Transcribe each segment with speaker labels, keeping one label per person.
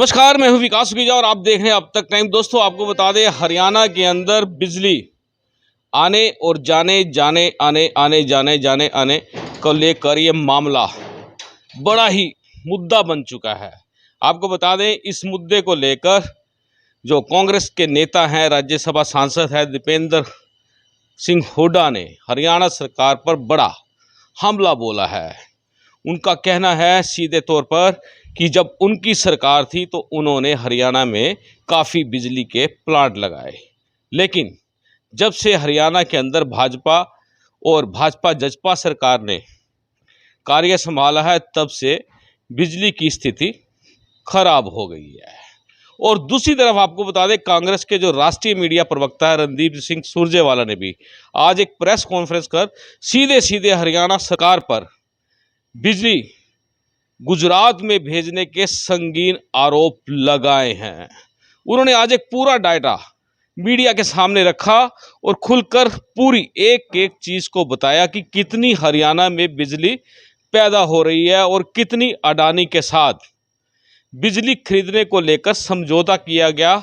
Speaker 1: नमस्कार, मैं हूं विकास सुखीजा और आप देख रहे हैं अब तक टाइम। दोस्तों, आपको बता दें, हरियाणा के अंदर बिजली आने और जाने को लेकर ये मामला बड़ा ही मुद्दा बन चुका है। आपको बता दें, इस मुद्दे को लेकर जो कांग्रेस के नेता हैं, राज्यसभा सांसद है दीपेंद्र सिंह हुड्डा ने हरियाणा सरकार पर बड़ा हमला बोला है। उनका कहना है सीधे तौर पर कि जब उनकी सरकार थी तो उन्होंने हरियाणा में काफ़ी बिजली के प्लांट लगाए, लेकिन जब से हरियाणा के अंदर भाजपा और भाजपा जजपा सरकार ने कार्य संभाला है, तब से बिजली की स्थिति खराब हो गई है। और दूसरी तरफ आपको बता दें, कांग्रेस के जो राष्ट्रीय मीडिया प्रवक्ता है रणदीप सिंह सुरजेवाला ने भी आज एक प्रेस कॉन्फ्रेंस कर सीधे हरियाणा सरकार पर बिजली गुजरात में भेजने के संगीन आरोप लगाए हैं। उन्होंने आज एक पूरा डाटा मीडिया के सामने रखा और खुलकर पूरी एक एक चीज़ को बताया कि कितनी हरियाणा में बिजली पैदा हो रही है और कितनी अडानी के साथ बिजली खरीदने को लेकर समझौता किया गया,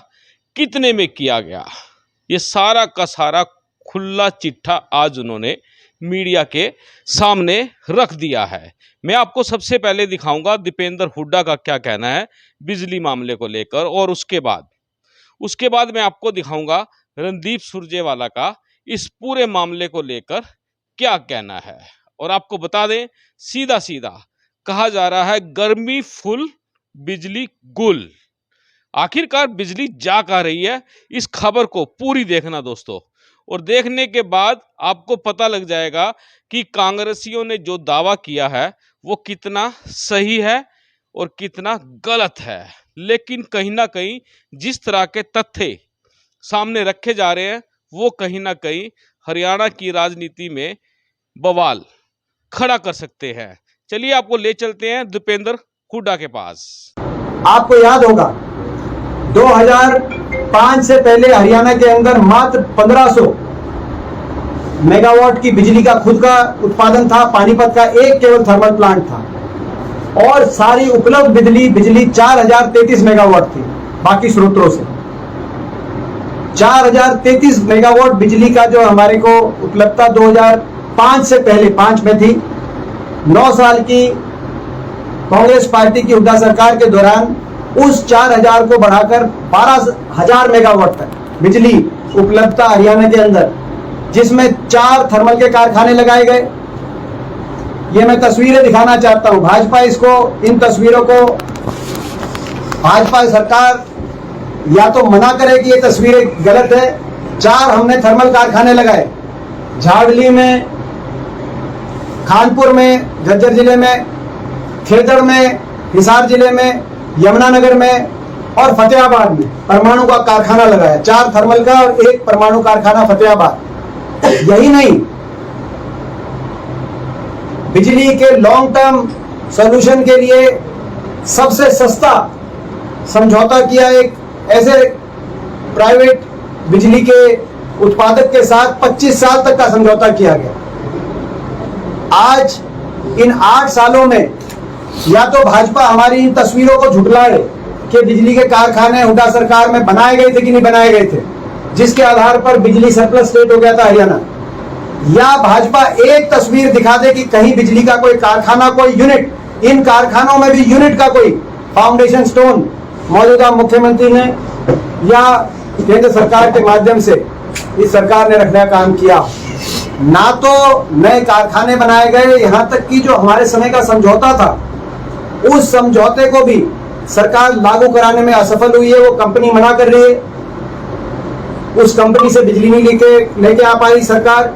Speaker 1: कितने में किया गया। ये सारा का सारा खुला चिट्ठा आज उन्होंने मीडिया के सामने रख दिया है। मैं आपको सबसे पहले दिखाऊंगा दीपेंद्र हुड्डा का क्या कहना है बिजली मामले को लेकर, और उसके बाद मैं आपको दिखाऊंगा रणदीप सुरजेवाला का इस पूरे मामले को लेकर क्या कहना है। और आपको बता दें, सीधा कहा जा रहा है गर्मी फुल बिजली गुल। आखिरकार बिजली जा कहाँ रही है, इस खबर को पूरी देखना दोस्तों, और देखने के बाद आपको पता लग जाएगा कि कांग्रेसियों ने जो दावा किया है वो कितना सही है और कितना गलत है। लेकिन कहीं ना कहीं जिस तरह के तथ्य सामने रखे जा रहे हैं वो कहीं ना कहीं हरियाणा की राजनीति में बवाल खड़ा कर सकते हैं। चलिए आपको ले चलते हैं दीपेंद्र हुड्डा के पास।
Speaker 2: आपको याद होगा 2005 से पहले हरियाणा के अंदर मात्र 1500 मेगावाट की बिजली का खुद का उत्पादन था। पानीपत का एक केवल थर्मल प्लांट था और सारी उपलब्ध बिजली 4033 मेगावाट थी बाकी स्रोतों से। 4033 मेगावाट बिजली का जो हमारे को उपलब्धता 2005 से पहले 5 में थी। 9 साल की कांग्रेस पार्टी की हुड्डा सरकार के दौरान उस 4000 को बढ़ाकर 12000 मेगावाट तक बिजली उपलब्धता हरियाणा के अंदर, जिसमें 4 थर्मल के कारखाने लगाए गए। ये मैं तस्वीरें दिखाना चाहता हूं। इन तस्वीरों को भाजपा सरकार या तो मना करे कि ये तस्वीरें गलत है। 4 हमने थर्मल कारखाने लगाए, झाड़ली में, खानपुर में, झज्जर जिले में, खेदड़ में, हिसार जिले में, यमुनानगर में और फतेहाबाद में परमाणु का कारखाना लगाया। 4 थर्मल का और 1 परमाणु कारखाना फतेहाबाद। यही नहीं, बिजली के लॉन्ग टर्म सॉल्यूशन के लिए सबसे सस्ता समझौता किया एक ऐसे प्राइवेट बिजली के उत्पादक के साथ 25 साल तक का समझौता किया गया। आज इन 8 सालों में या तो भाजपा हमारी इन तस्वीरों को झुठलाए कि बिजली के कारखाने हुड्डा सरकार में बनाए गए थे कि नहीं बनाए गए थे, जिसके आधार पर बिजली सरप्लस स्टेट हो गया था हरियाणा, या भाजपा एक तस्वीर दिखा दे कि कहीं बिजली का कोई कारखाना, कोई यूनिट, इन कारखानों में भी यूनिट का कोई फाउंडेशन स्टोन मौजूदा मुख्यमंत्री ने या केंद्र सरकार के माध्यम से इस सरकार ने रखने का काम किया। ना तो नए कारखाने बनाए गए, यहां तक कि जो हमारे समय का समझौता था उस समझौते को भी सरकार लागू कराने में असफल हुई है। वो कंपनी मना कर रही है, उस कंपनी से बिजली नहीं लेके आ पाई सरकार।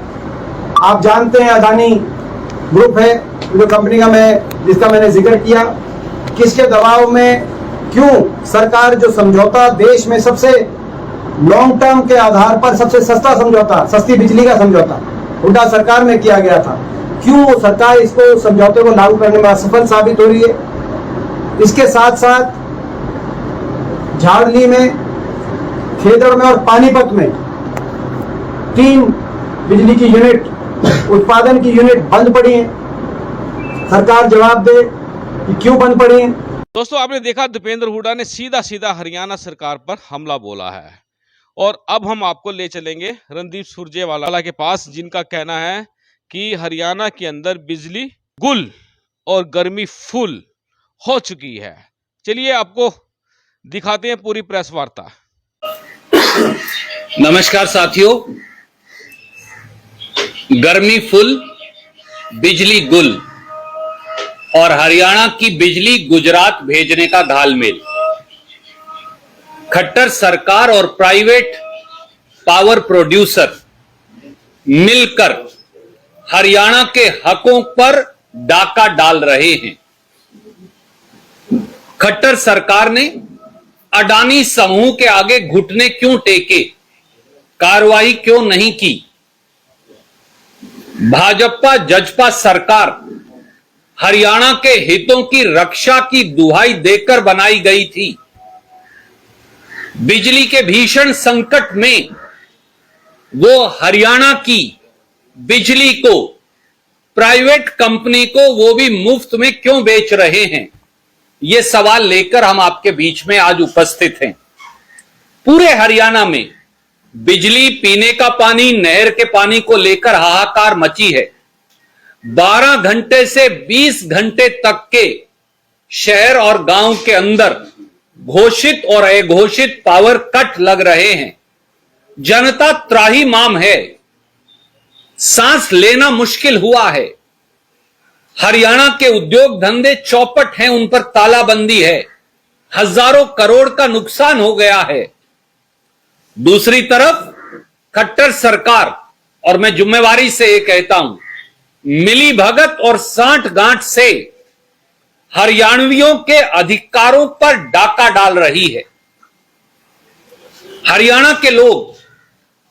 Speaker 2: आप जानते हैं अडानी ग्रुप है जो कंपनी का जिसका मैंने जिक्र किया, किसके दबाव में क्यों सरकार जो समझौता देश में सबसे लॉन्ग टर्म के आधार पर सबसे सस्ता समझौता, सस्ती बिजली का समझौता हुड्डा सरकार में किया गया था, क्यों सरकार इसको समझौते को लागू करने में असफल साबित हो रही है। इसके साथ साथ झाड़ली में, खेदड़ में और पानीपत में 3 बिजली की यूनिट, उत्पादन की यूनिट बंद पड़ी हैं। सरकार जवाब दे कि क्यों बंद पड़ी हैं।
Speaker 1: दोस्तों, आपने देखा दीपेंद्र हुड्डा ने सीधा सीधा हरियाणा सरकार पर हमला बोला है। और अब हम आपको ले चलेंगे रणदीप सुरजेवाला के पास, जिनका कहना है कि हरियाणा के अंदर बिजली गुल और गर्मी फुल हो चुकी है। चलिए आपको दिखाते हैं पूरी प्रेस वार्ता।
Speaker 3: नमस्कार साथियों, गर्मी फुल, बिजली गुल और हरियाणा की बिजली गुजरात भेजने का घालमेल। खट्टर सरकार और प्राइवेट पावर प्रोड्यूसर मिलकर हरियाणा के हकों पर डाका डाल रहे हैं। खट्टर सरकार ने अडानी समूह के आगे घुटने क्यों टेके, कार्रवाई क्यों नहीं की? भाजपा जजपा सरकार हरियाणा के हितों की रक्षा की दुहाई देकर बनाई गई थी। बिजली के भीषण संकट में वो हरियाणा की बिजली को प्राइवेट कंपनी को, वो भी मुफ्त में क्यों बेच रहे हैं? ये सवाल लेकर हम आपके बीच में आज उपस्थित हैं। पूरे हरियाणा में बिजली, पीने का पानी, नहर के पानी को लेकर हाहाकार मची है। 12 घंटे से 20 घंटे तक के शहर और गांव के अंदर घोषित और अघोषित पावर कट लग रहे हैं। जनता त्राहिमाम है, सांस लेना मुश्किल हुआ है। हरियाणा के उद्योग धंधे चौपट हैं, उन पर तालाबंदी है। हजारों करोड़ का नुकसान हो गया है। दूसरी तरफ खट्टर सरकार, और मैं जिम्मेवारी से ये कहता हूं, मिली भगत और सांठ गांठ से हरियाणवियों के अधिकारों पर डाका डाल रही है। हरियाणा के लोग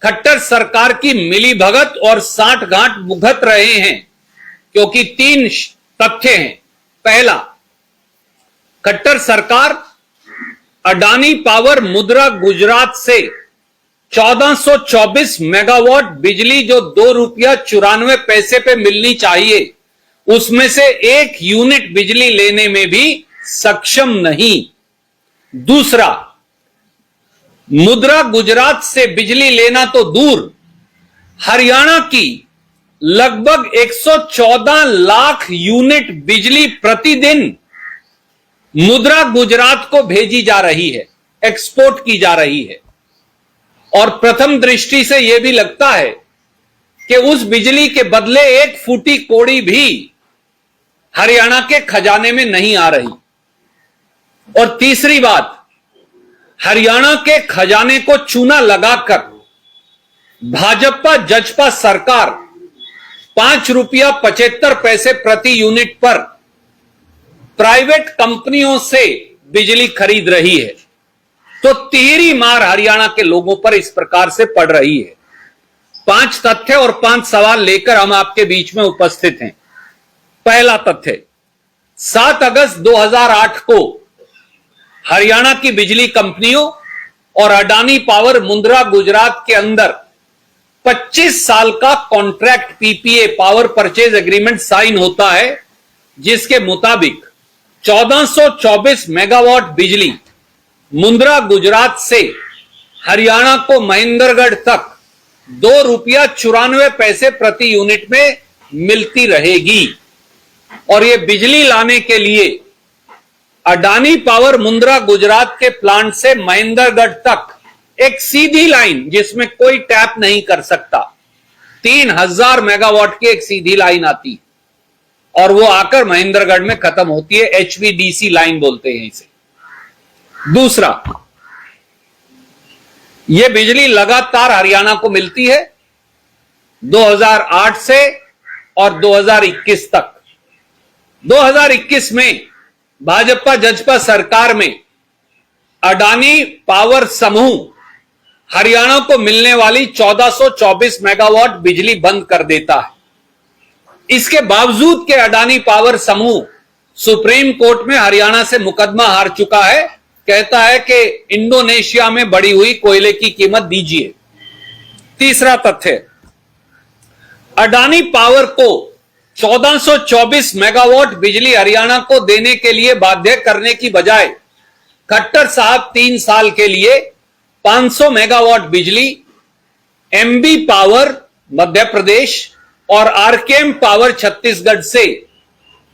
Speaker 3: खट्टर सरकार की मिली भगत और सांठ गांठ भुगत रहे हैं, क्योंकि 3 तथ्य हैं। पहला, खट्टर सरकार अडानी पावर मुद्रा गुजरात से 1424 मेगावाट बिजली, जो ₹2.94 पे मिलनी चाहिए, उसमें से 1 यूनिट बिजली लेने में भी सक्षम नहीं। दूसरा, मुद्रा गुजरात से बिजली लेना तो दूर, हरियाणा की लगभग 114 लाख यूनिट बिजली प्रतिदिन मुद्रा गुजरात को भेजी जा रही है, एक्सपोर्ट की जा रही है। और प्रथम दृष्टि से यह भी लगता है कि उस बिजली के बदले 1 फूटी कोड़ी भी हरियाणा के खजाने में नहीं आ रही। और तीसरी बात, हरियाणा के खजाने को चूना लगाकर भाजपा जजपा सरकार ₹5.75 प्रति यूनिट पर प्राइवेट कंपनियों से बिजली खरीद रही है। तो तिहरी मार हरियाणा के लोगों पर इस प्रकार से पड़ रही है। 5 तथ्य और 5 सवाल लेकर हम आपके बीच में उपस्थित हैं। पहला तथ्य, 7 अगस्त 2008 को हरियाणा की बिजली कंपनियों और अडानी पावर मुद्रा गुजरात के अंदर 25 साल का contract PPA, power purchase agreement sign होता है, जिसके मुताबिक 1424 मेगावाट बिजली मुद्रा गुजरात से हरियाणा को महेंद्रगढ़ तक ₹2.94 प्रति यूनिट में मिलती रहेगी। और यह बिजली लाने के लिए अडानी पावर मुद्रा गुजरात के प्लांट से महेंद्रगढ़ तक एक सीधी लाइन, जिसमें कोई टैप नहीं कर सकता, 3000 मेगावाट की एक सीधी लाइन आती है और वो आकर महेंद्रगढ़ में खत्म होती है। HVDC लाइन बोलते हैं इसे। दूसरा, यह बिजली लगातार हरियाणा को मिलती है 2008 से और 2021 तक। 2021 में भाजपा जजपा सरकार में अडानी पावर समूह हरियाणा को मिलने वाली 1424 मेगावाट बिजली बंद कर देता है। इसके बावजूद के अडानी पावर समूह सुप्रीम कोर्ट में हरियाणा से मुकदमा हार चुका है। कहता है कि इंडोनेशिया में बढ़ी हुई कोयले की कीमत दीजिए। तीसरा तथ्य, अडानी पावर को 1424 मेगावाट बिजली हरियाणा को देने के लिए बाध्य करने की बजाय खट्टर साहब 3 साल के लिए 500 मेगावाट बिजली एमबी पावर मध्य प्रदेश और आरकेएम पावर छत्तीसगढ़ से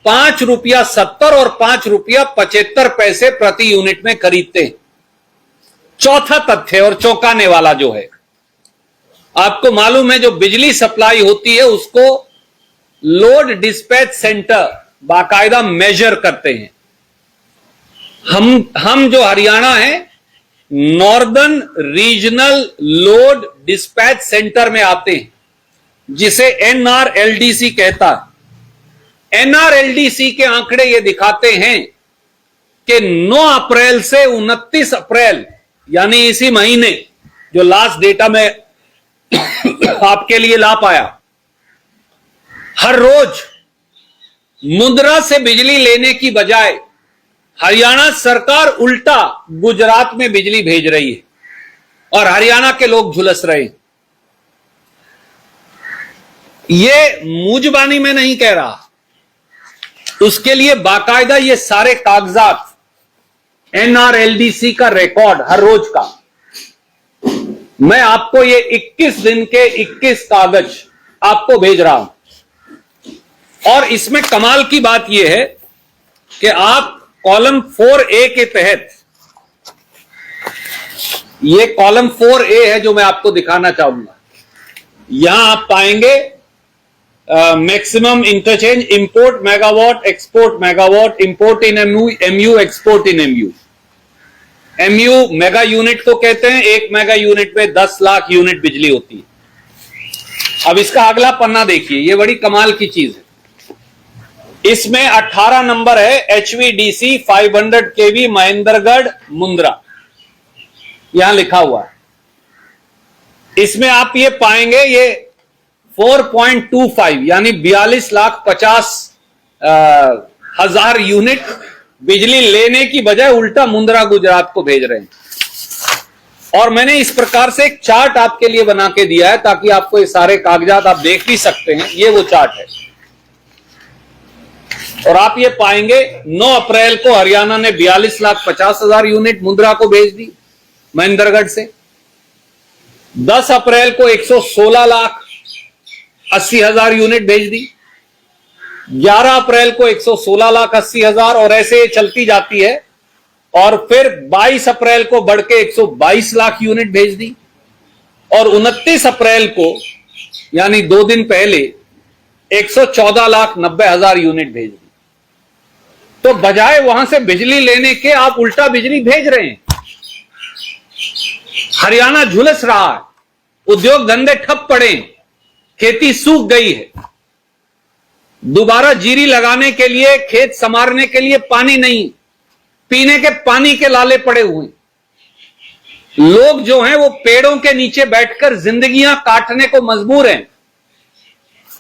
Speaker 3: ₹5.70 और ₹5.75 प्रति यूनिट में खरीदते हैं। चौथा तथ्य और चौंकाने वाला जो है, आपको मालूम है जो बिजली सप्लाई होती है उसको लोड डिस्पैच सेंटर बाकायदा मेजर करते हैं। हम जो हरियाणा है northern regional load dispatch centre में आते हैं, जिसे एनआरएलडीसी कहता है। एनआरएलडीसी के आंकड़े ये दिखाते हैं कि 9 अप्रैल से 29 अप्रैल यानी इसी महीने जो लास्ट डेटा में आपके लिए ला पाया, हर रोज मुंद्रा से बिजली लेने की बजाय हरियाणा सरकार उल्टा गुजरात में बिजली भेज रही है और हरियाणा के लोग झुलस रहे हैं। ये मुजबानी में नहीं कह रहा, उसके लिए बाकायदा ये सारे कागजात एनआरएलडीसी का रिकॉर्ड हर रोज का, मैं आपको ये 21 दिन के 21 कागज आपको भेज रहा हूं। और इसमें कमाल की बात यह है कि आप कॉलम 4A के तहत, ये कॉलम 4A है जो मैं आपको दिखाना चाहूंगा, यहां आप पाएंगे maximum interchange, import megawatt, export megawatt, import in MU, export in MU. MU mega unit को कहते हैं, 1 मेगा यूनिट में 10 लाख यूनिट बिजली होती है। अब इसका अगला पन्ना देखिए, ये बड़ी कमाल की चीज है। इसमें 18 नंबर है HVDC 500 kV महेंद्रगढ़ मुंद्रा, यहां लिखा हुआ है। इसमें आप ये पाएंगे ये 4.25 यानी 42,50,000 यूनिट बिजली लेने की बजाय उल्टा मुंद्रा गुजरात को भेज रहे हैं। और मैंने इस प्रकार से एक चार्ट आपके लिए बना के दिया है ताकि आपको ये सारे कागजात आप देख भी सकते हैं। ये वो चार्ट है और आप ये पाएंगे 9 अप्रैल को हरियाणा ने 42,50,000 यूनिट मुंद्रा को भेज दी महेंद्रगढ़ से। 10 अप्रैल को 116,80,000 यूनिट भेज दी। 11 अप्रैल को 116,80,000 और ऐसे ये चलती जाती है। और फिर 22 अप्रैल को बढ़ के 122 लाख यूनिट भेज दी और 29 अप्रैल को यानी 2 दिन पहले 114,90,000 यूनिट भेज दी। तो बजाय वहां से बिजली लेने के आप उल्टा बिजली भेज रहे हैं। हरियाणा झुलस रहा है, उद्योग धंधे ठप पड़े, खेती सूख गई है, दोबारा जीरी लगाने के लिए, खेत संवारने के लिए पानी नहीं, पीने के पानी के लाले पड़े हुए। लोग जो हैं वो पेड़ों के नीचे बैठकर जिंदगियां काटने को मजबूर हैं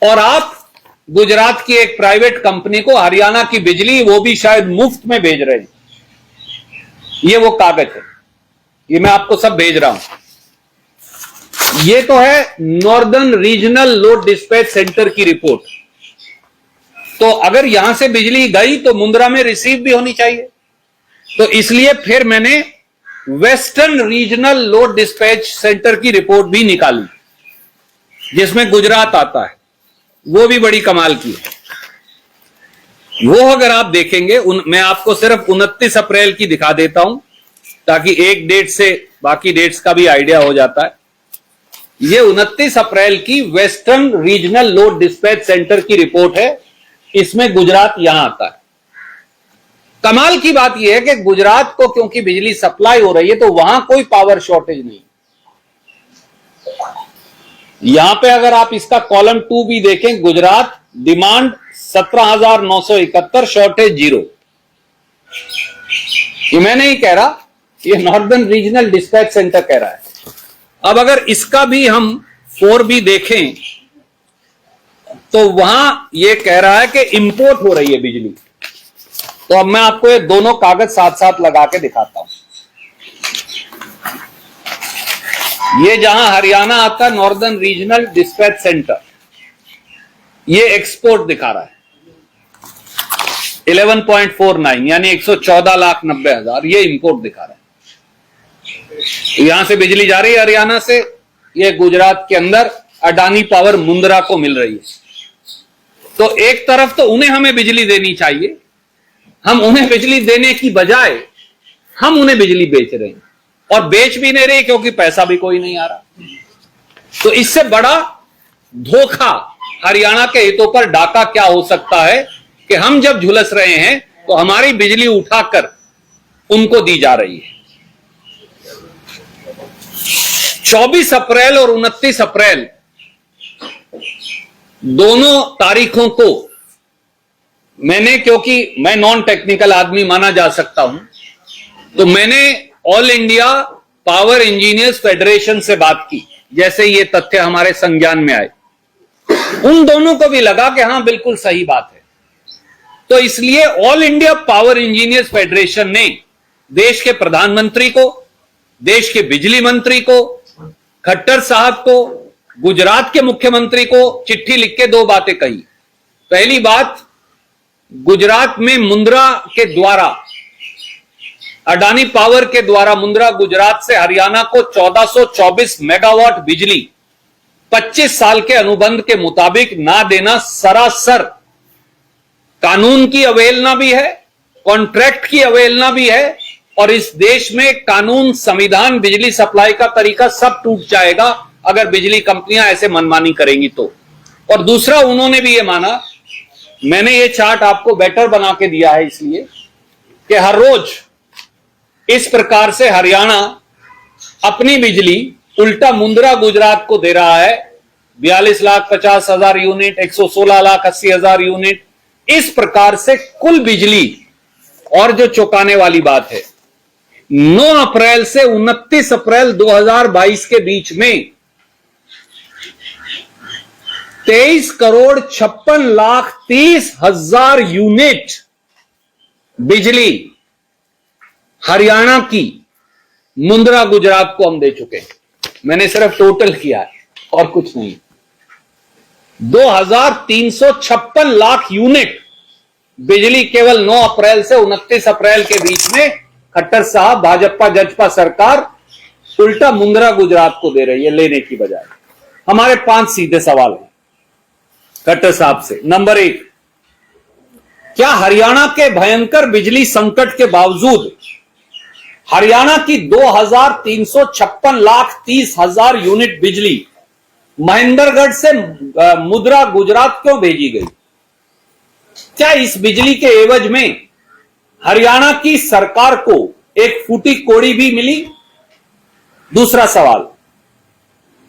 Speaker 3: और आप गुजरात की एक प्राइवेट कंपनी को हरियाणा की बिजली वो भी शायद मुफ्त में भेज रहे हैं। ये वो कागज है, ये मैं आपको सब भेज रहा हूं। ये तो है northern regional load dispatch centre की रिपोर्ट। तो अगर यहां से बिजली गई तो मुंद्रा में रिसीव भी होनी चाहिए। तो इसलिए फिर मैंने western regional load dispatch centre की रिपोर्ट भी निकाली जिसमें गुजरात आता है, वो भी बड़ी कमाल की है। वो अगर आप देखेंगे, मैं आपको सिर्फ 29 अप्रैल की दिखा देता हूं ताकि एक डेट से बाकी डेट्स का भी आइडिया हो जाता है। ये 29 अप्रैल की western regional load dispatch centre की रिपोर्ट है, इसमें गुजरात यहां आता है। कमाल की बात यह है कि गुजरात को क्योंकि बिजली सप्लाई हो रही है तो वहां कोई पावर शॉर्टेज नहीं। यहां पे अगर आप इसका कॉलम 2 भी देखें, गुजरात डिमांड 17,971, शॉर्टेज 0। ये मैं नहीं कह रहा, ये नॉर्दर्न रीजनल डिस्पैच सेंटर कह रहा है। अब अगर इसका भी हम 4B देखें तो वहां यह कह रहा है कि इंपोर्ट हो रही है बिजली। तो अब मैं आपको ये दोनों कागज साथ साथ लगा के दिखाता हूं। ये जहां हरियाणा आता है नॉर्दर्न रीजनल डिस्पैच सेंटर, ये एक्सपोर्ट दिखा रहा है 11.49 यानी 114,90,000, ये इंपोर्ट दिखा रहा है। यहां से बिजली जा रही है हरियाणा से, ये गुजरात के अंदर अडानी पावर मुंद्रा को मिल रही है। तो एक तरफ तो उन्हें हमें बिजली देनी चाहिए, हम उन्हें बिजली देने की बजाय हम उन्हें बिजली बेच रहे हैं, और बेच भी नहीं रहे क्योंकि पैसा भी कोई नहीं आ रहा। तो इससे बड़ा धोखा, हरियाणा के हितों पर डाका क्या हो सकता है कि हम जब झुलस रहे हैं तो हमारी बिजली उठाकर उनको दी जा रही है। 24 अप्रैल और 29 अप्रैल दोनों तारीखों को मैंने, क्योंकि मैं नॉन टेक्निकल आदमी माना जा सकता हूं, तो मैंने all India power engineers federation से बात की, जैसे ये तथ्य हमारे संज्ञान में आए। उन दोनों को भी लगा कि हां बिल्कुल सही बात है। तो इसलिए all India power engineers federation ने देश के प्रधानमंत्री को, देश के बिजली मंत्री को, खट्टर साहब को, गुजरात के मुख्यमंत्री को चिट्ठी लिख के 2 बातें कही। पहली बात, गुजरात में मुंद्रा के द्वारा, अडानी पावर के द्वारा मुंद्रा गुजरात से हरियाणा को 1424 मेगावाट बिजली 25 साल के अनुबंध के मुताबिक ना देना सरासर कानून की अवहेलना भी है, कॉन्ट्रैक्ट की अवहेलना भी है, और इस देश में कानून, संविधान, बिजली सप्लाई का तरीका सब टूट जाएगा अगर बिजली कंपनियां ऐसे मनमानी करेंगी तो। और दूसरा, उन्होंने भी ये माना, मैंने ये चार्ट आपको बेटर बना के दिया है इसलिए कि हर रोज इस प्रकार से हरियाणा अपनी बिजली उल्टा मुंद्रा गुजरात को दे रहा है। 42,50,000 यूनिट, 116,80,000 यूनिट, इस प्रकार से कुल बिजली। और जो चौंकाने वाली बात है, 9 अप्रैल से 29 अप्रैल 2022 के बीच में 23,56,30,000 यूनिट बिजली हरियाणा की मुंद्रा गुजरात को हम दे चुके हैं। मैंने सिर्फ टोटल किया है और कुछ नहीं। 2,356 लाख यूनिट बिजली केवल 9 अप्रैल से 29 अप्रैल के बीच में खट्टर साहब, भाजपा जजपा सरकार उल्टा मुंद्रा गुजरात को दे रही है लेने की बजाय। हमारे 5 सीधे सवाल हैं खट्टर साहब से। नंबर 1, क्या हरियाणा के भयंकर बिजली संकट के बावजूद हरियाणा की 2,356,30,000 यूनिट बिजली महेंद्रगढ़ से मुंद्रा गुजरात क्यों भेजी गई? क्या इस बिजली के एवज में हरियाणा की सरकार को एक फूटी कोड़ी भी मिली? दूसरा सवाल,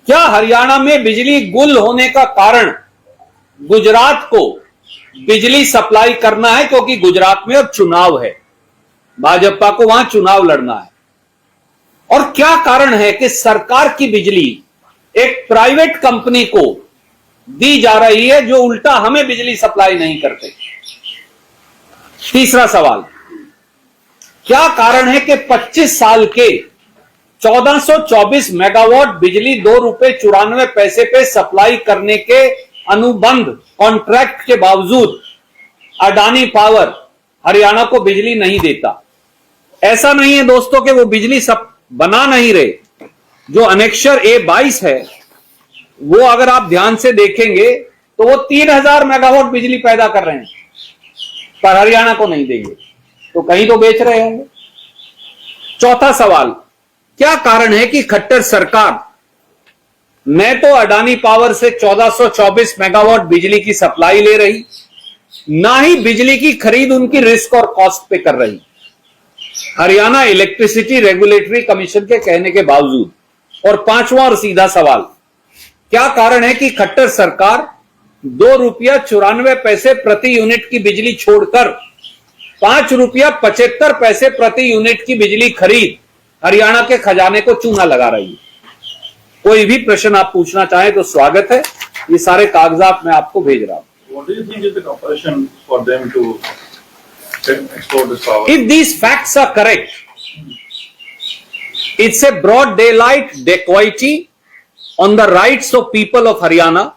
Speaker 3: क्या हरियाणा में बिजली गुल होने का कारण गुजरात को बिजली सप्लाई करना है क्योंकि गुजरात में अब चुनाव है, भाजपा को वहां चुनाव लड़ना है? और क्या कारण है कि सरकार की बिजली एक प्राइवेट कंपनी को दी जा रही है जो उल्टा हमें बिजली सप्लाई नहीं करते? तीसरा सवाल, क्या कारण है कि 25 साल के 1424 मेगावाट बिजली 2 रुपए 94 पैसे पे सप्लाई करने के अनुबंध कॉन्ट्रैक्ट के बावजूद अडानी पावर हरियाणा को बिजली नहीं देता? ऐसा नहीं है दोस्तों कि वो बिजली सब बना नहीं रहे। जो अनेक्षर A22 है वो अगर आप ध्यान से देखेंगे तो वो 3,000 मेगावाट बिजली पैदा कर रहे हैं, पर हरियाणा को नहीं देंगे, तो कहीं तो बेच रहे होंगे। चौथा सवाल, क्या कारण है कि खट्टर सरकार न तो अडानी पावर से 1424 मेगावाट बिजली की सप्लाई ले रही, ना ही बिजली की खरीद उनकी रिस्क और कॉस्ट पे कर रही, हरियाणा इलेक्ट्रिसिटी रेगुलेटरी कमीशन के कहने के बावजूद? और पांचवा और सीधा सवाल, क्या कारण है कि खट्टर सरकार 2 रुपया 94 पैसे प्रति यूनिट की बिजली छोड़कर 5 रुपया 75 पैसे प्रति यूनिट की बिजली खरीद हरियाणा के खजाने को चूना लगा रही है? कोई भी प्रश्न आप पूछना चाहें तो स्वागत है, ये सारे कागजात मैं आपको भेज रहा हूं।
Speaker 4: What do you think is the compulsion for them to export this power?
Speaker 3: If these facts are correct, it's a broad daylight dacoity on the rights of people of Haryana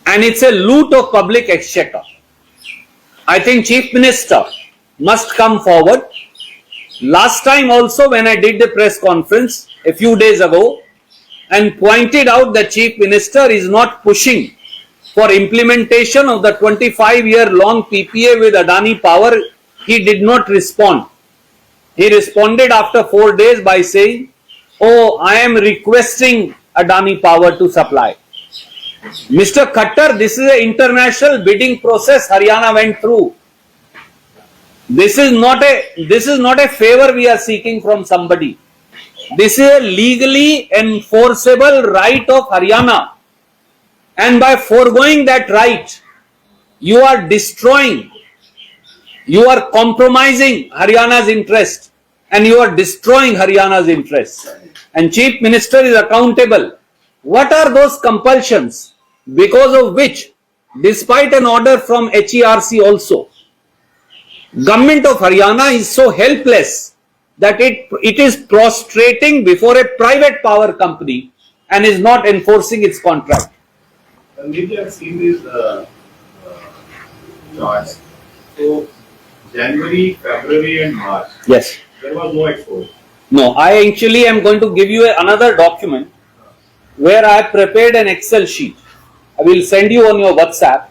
Speaker 3: and it's a loot of public exchequer. I think Chief Minister must come forward. Last time also when I did the press conference a few days ago and pointed out that Chief Minister is not pushing for implementation of the 25-year long PPA with Adani Power, he did not respond. He responded after 4 days by saying, "Oh, I am requesting Adani Power to supply." Mr. Khattar, this is an international bidding process Haryana went through. This is not a favor we are seeking from somebody. This is a legally enforceable right of Haryana. And by foregoing that right, you are destroying, you are compromising Haryana's interest, and you are destroying Haryana's interest. And Chief Minister is accountable. What are those compulsions because of which, despite an order from HERC also, Government of Haryana is so helpless that it is prostrating before a private power company and is not enforcing its contract.
Speaker 4: Maybe I've seen these charts. So January, February, and March,
Speaker 3: Yes.
Speaker 4: there was no export.
Speaker 3: No, I actually am going to give you another document where I have prepared an Excel sheet. I will send you on your WhatsApp.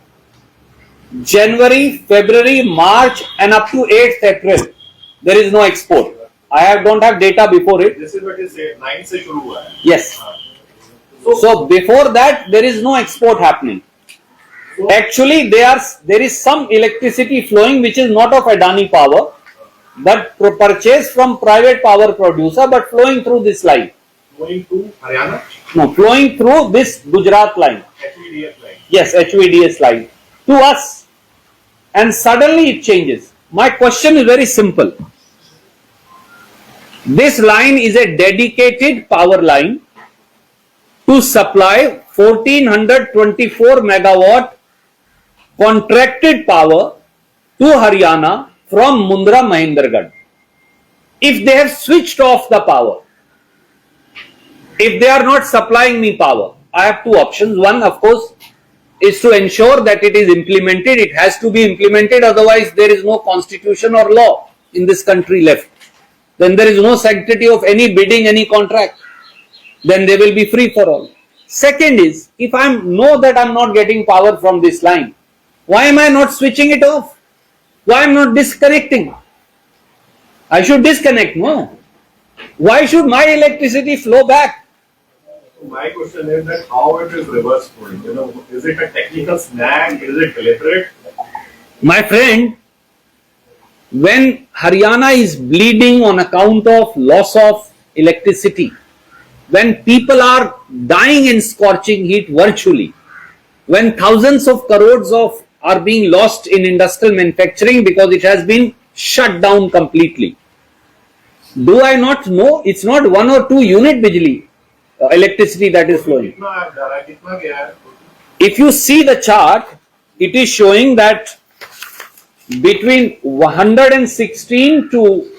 Speaker 3: January, February, March, and up to 8th April, there is no export. Don't have data before it.
Speaker 4: This is what is said. 9 से शुरू हुआ है.
Speaker 3: Yes. So before that, there is no export happening. Actually, there is some electricity flowing which is not of Adani Power, but purchased from private power producer, but flowing through this line.
Speaker 4: Going to Haryana,
Speaker 3: No, flowing through this Gujarat line.
Speaker 4: HVDF line.
Speaker 3: Yes, HVDS line to us. And suddenly it changes. My question is very simple. This line is a dedicated power line to supply 1424 megawatt contracted power to Haryana from Mundra Mahendragarh. If they have switched off the power, if they are not supplying me power, I have two options. One, of course, is to ensure that it is implemented. It has to be implemented, otherwise there is no constitution or law in this country left. Then there is no sanctity of any bidding, any contract. Then they will be free for all. Second is, if I know that I am not getting power from this line, why am I not switching it off? Why am I not disconnecting? I should disconnect, no? Why should my electricity flow back?
Speaker 4: So my question is that how it is reverse flowing? You know, is it a technical snag? Is it deliberate?
Speaker 3: My friend, when Haryana is bleeding on account of loss of electricity, when people are dying in scorching heat virtually, when thousands of crores are being lost in industrial manufacturing because it has been shut down completely, do I not know it's not 1 or 2 unit bijli electricity that is flowing?
Speaker 4: कितना गया है?
Speaker 3: If you see the chart, it is showing that between 116 to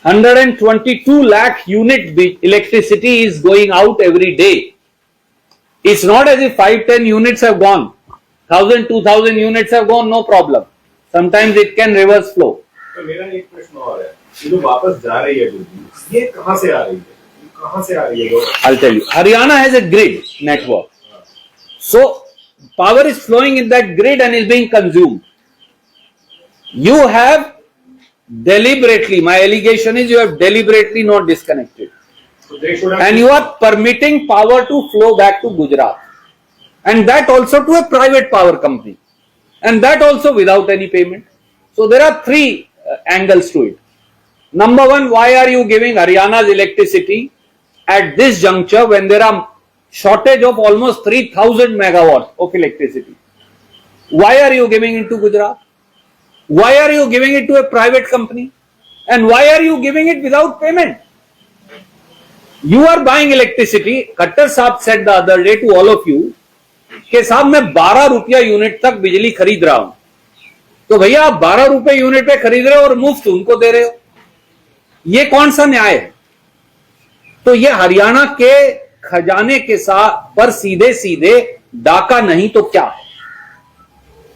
Speaker 3: 122 lakh unit electricity is going out every day. It's not as if 5-10 units have gone. 1,000-2,000 units have gone, no problem. Sometimes it can reverse flow.
Speaker 4: तो मेरा एक प्रश्न और है, ये जो वापस जा रही है बिजली, ये कहाँ से आ रही है? कहाँ से आ रही है?
Speaker 3: I'll tell you. Haryana has a grid network. So, power is flowing in that grid and is being consumed. You have deliberately, my allegation is you have deliberately not disconnected.
Speaker 4: So they should have.
Speaker 3: And you are permitting power to flow back to Gujarat. And that also to a private power company. And that also without any payment. So there are 3 angles to it. Number 1, why are you giving Haryana's electricity at this juncture when there are shortage of almost 3,000 megawatts of electricity? Why are you giving it to Gujarat? Why are you giving it to a private company? And why are you giving it without payment? You are buying electricity. Khattar Saab said the other day to all of you कि साहब मैं 12 रुपया unit तक बिजली खरीद रहा हूं. तो भैया आप 12 रुपए यूनिट पे खरीद रहे हो और मुफ्त उनको दे रहे हो. ये कौन सा न्याय है? तो ये हरियाणा के खजाने के साथ पर सीधे सीधे डाका नहीं तो क्या है?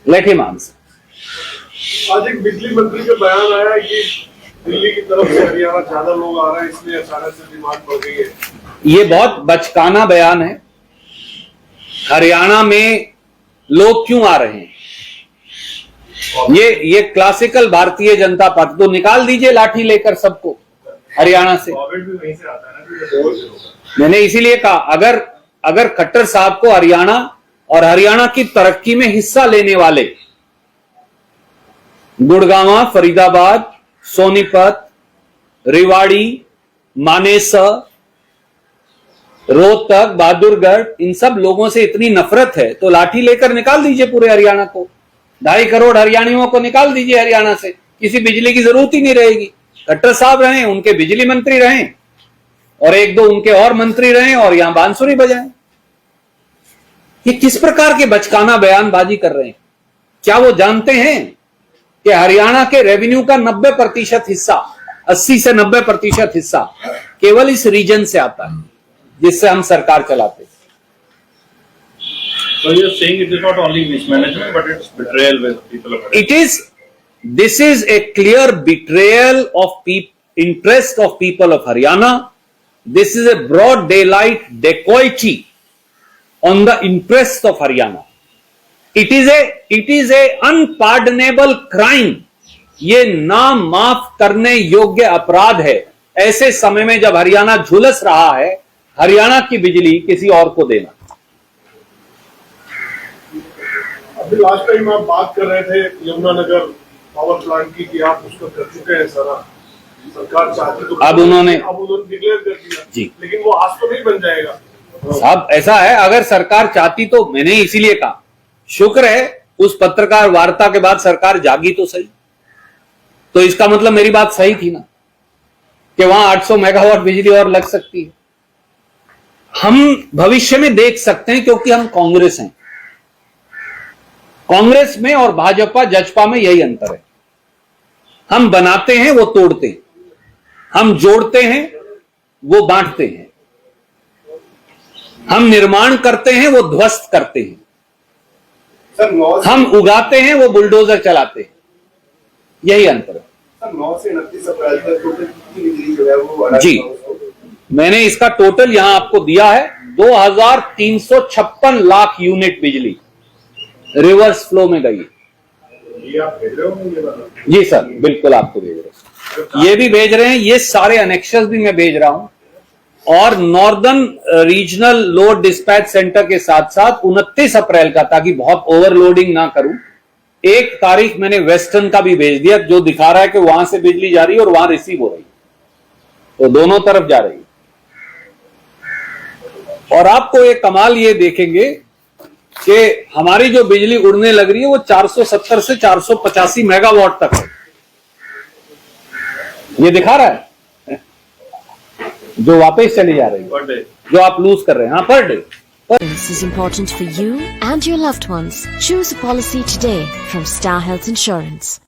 Speaker 3: Let him answer.
Speaker 4: आज एक बिजली मंत्री का बयान आया है कि दिल्ली की तरफ से हरियाणा ज्यादा लोग आ रहे हैं, इसलिए अचानक से डिमांड बढ़ गई है।
Speaker 3: ये बहुत बचकाना बयान है। हरियाणा में लोग क्यों आ रहे हैं? ये क्लासिकल भारतीय जनता पार्टी, तो निकाल दीजिए लाठी लेकर सबको हरियाणा से।
Speaker 4: कोविड भी वहीं से आता है ना, क्योंकि
Speaker 3: मैंने इसीलिए कहा, अगर खट्टर साहब को हरियाणा और हरियाणा की तरक्की में हिस्सा लेने वाले गुड़गांव, फरीदाबाद, सोनीपत, रेवाड़ी, मानेसर, रोहतक, बहादुरगढ़, इन सब लोगों से इतनी नफरत है तो लाठी लेकर निकाल दीजिए पूरे हरियाणा को। 2.5 करोड़ हरियाणियों को निकाल दीजिए हरियाणा से, किसी बिजली की जरूरत ही नहीं रहेगी। खट्टर साहब रहें, उनके बिजली मंत्री रहें, और 1-2 उनके और मंत्री रहें, और यहां बांसुरी बजाएं। ये किस प्रकार के बचकाना बयानबाजी कर रहे हैं? क्या वो जानते हैं कि हरियाणा के रेवेन्यू का 90% हिस्सा, 80 से 90% हिस्सा केवल इस रीजन से आता है जिससे हम सरकार चलाते हैं।
Speaker 4: So you're saying it is not only mismanagement, but it's betrayal with people of Haryana.
Speaker 3: This is a clear betrayal of interest of people of Haryana. This is a broad daylight dacoity on the interests of Haryana. It is a unpardonable crime. ये ना माफ करने योग्य अपराध है ऐसे समय में जब हरियाणा झुलस रहा है हरियाणा की बिजली किसी और को देना।
Speaker 4: अभी लास्ट टाइम आप बात कर रहे थे यमुनानगर पावर प्लांट की कि आप उसको कर चुके हैं सारा, सरकार चाहती तो
Speaker 3: अब उन्होंने
Speaker 4: डिक्लेयर कर दिया
Speaker 3: जी,
Speaker 4: लेकिन वो आज तो नहीं बन जाएगा
Speaker 3: साहब। ऐसा है, अगर सरकार चाहती तो, मैंने इसीलिए कहा शुक्र है उस पत्रकार वार्ता के बाद सरकार जागी तो सही। तो इसका मतलब मेरी बात सही थी ना कि वहां 800 मेगावाट बिजली और लग सकती है। हम भविष्य में देख सकते हैं क्योंकि हम कांग्रेस हैं। कांग्रेस में और भाजपा जजपा में यही अंतर है। हम बनाते हैं, वो तोड़ते हैं। हम जोड़ते हैं, वो बांटते हैं। हम निर्माण करते हैं, वो ध्वस्त करते हैं।
Speaker 4: सर
Speaker 3: हम उगाते हैं, वो बुलडोजर चलाते हैं। यही अंतर है।
Speaker 4: सर 9 से 29 अप्रैल तक टोटल कितनी बिजली जो है वो
Speaker 3: जी, मैंने इसका टोटल यहां आपको दिया है 2356 लाख यूनिट बिजली रिवर्स फ्लो में गई।
Speaker 4: ये आप भेज रहे हो? ये वाला?
Speaker 3: जी सर, बिल्कुल आपको भेज रहे हैं। ये भी भेज रहे हैं, ये सारे अनेक्शंस भी मैं भेज रहा हूं। और northern regional load dispatch centre के साथ साथ 29 अप्रैल का, ताकि बहुत ओवरलोडिंग ना करूं, 1 तारीख मैंने वेस्टर्न का भी भेज दिया जो दिखा रहा है कि वहां से बिजली जा रही है और वहां रिसीव हो रही है, तो दोनों तरफ जा रही है। और आपको एक कमाल ये देखेंगे कि हमारी जो बिजली उड़ने लग रही है वो 470 से 485 मेगावाट तक है। ये दिखा रहा है जो वापस चली जा रही है, जो आप लूज कर रहे हैं। हाँ, per day.
Speaker 5: This is important for you and your loved ones. Choose a policy today from Star Health Insurance.